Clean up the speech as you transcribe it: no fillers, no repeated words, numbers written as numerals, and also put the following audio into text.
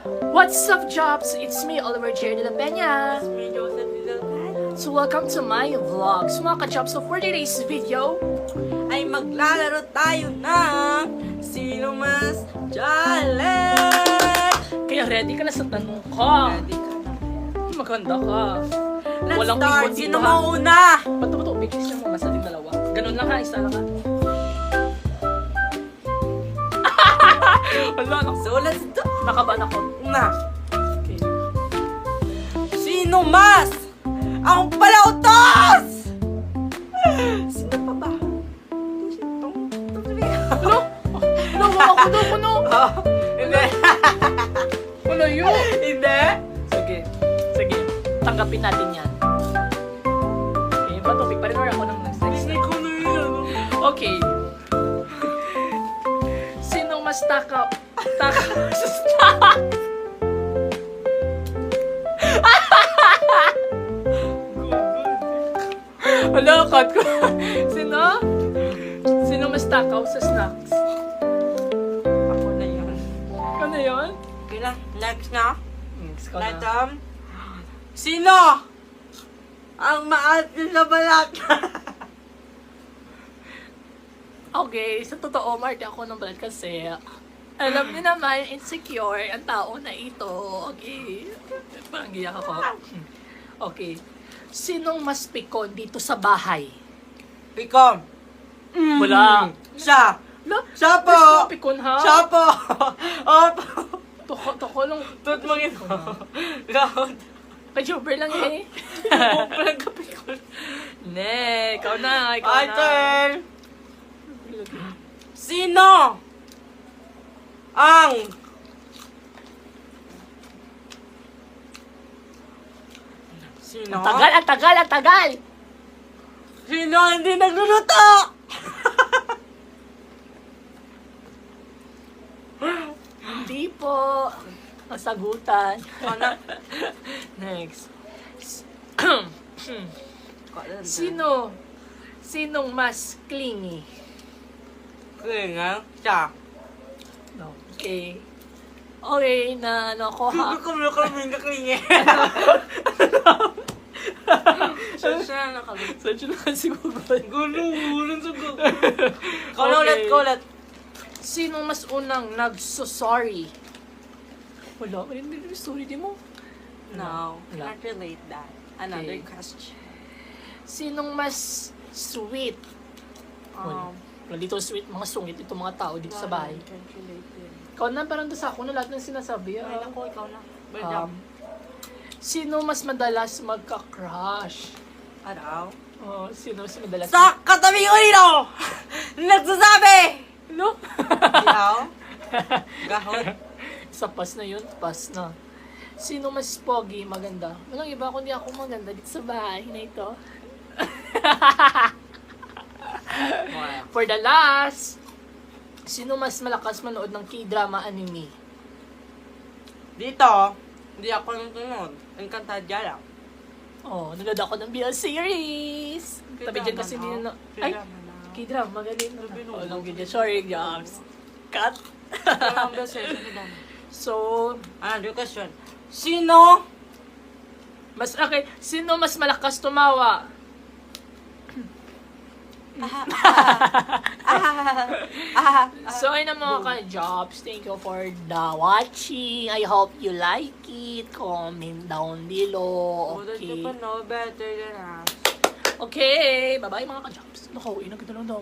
What's up, Jobs? It's me, Oliver J. de la Peña. It's me, Joseph Villalpano. So welcome to my vlogs, mga ka-Jobs. So for today's video, Ay maglalaro tayo ng Sino Mas Challenge! kaya ready ka na sa tanong ko. Ready ka na? Maganda ka. Let's Walang start! ikot Sino dito, ha? mauna? Bato, bigis niyo mo, masating dalawa. Ganun lang ha, isa lang ha. Wala, So let's do! nakaban ako. Na! Okay. Sino mas? Ang palautos! Sino pa ba? Ano? Ano? Ano? Hindi. Ano yun? Hindi. Sige. Sige. Tanggapin natin yan. Okay, bato, pa rin ako ng next Hindi ko na yun. Okay. Sinong mas takaw sa stock? Wala, cut ko. Sino? Sino mas takaw sa snacks? Ako na yun. Ano yun? Okay na. Next na. Next ko Next na. Sino? Ang maatin sa balat. Okay, sa totoo, Marty, ako ng balat kasi alam niyo naman, insecure ang tao na ito. Okay. Parang giyak ako. Okay. Sinong mas pikon dito sa bahay? Pikom. Wala. Siya. Lo, Siya po. mas pikon ha? Siya po. Opo. Toko lang. Tut mo ito. Gahod. Kajuber lang eh. Parang kapikon. Ne, ikaw na, ikaw My na. turn. Sino? Ang Sino? Ang tagal! Sino ang hindi nagluluto? Hindi po. Masagutan. Ano? Next. Sino? Sinong mas clingy? Kaya siya. Okay. Okay, na ano ko ha? Hindi ko mo kami kaklingi. Siya na kami. Saan siya nakasigugan? Gulo sa gulo. Kaulit, kaulit. Sinong mas unang nagso-sorry? Wala, hindi sorry di mo. No, Wala. can't relate that. Another Okay. question. Sinong mas sweet? Um, Wala dito sweet, mga sungit dito mga tao dito sa bahay. Can't relate din. Ikaw na, parang doon sa ako na lahat ng sinasabi. Ay, naku, ikaw na. Sino mas madalas magka-crush? Araw? Sino mas madalas? Sa katabi ko dito! Nagsasabi! No? Ikaw? Gahot? Sa pass na yun, pass na. Sino mas pogi, maganda? Walang iba kundi ako maganda dito sa bahay na ito. For the last, sino mas malakas manood ng K-drama anime? Dito, hindi ako nanonood. Encantadia lang. Nanood ako ng BL series. Tabi dyan kasi din na... Ay, K-drama, magaling. Walang ganyan. Sorry, Jobs. Cut. So, Another question. Sino? sino mas malakas tumawa? So, ayun ang mga ka-Jobs. Thank you for the watching. I hope you like it. Comment down below. Okay. know better than us. Okay. Bye-bye mga ka-Jobs. Naku, inagad na lang daw.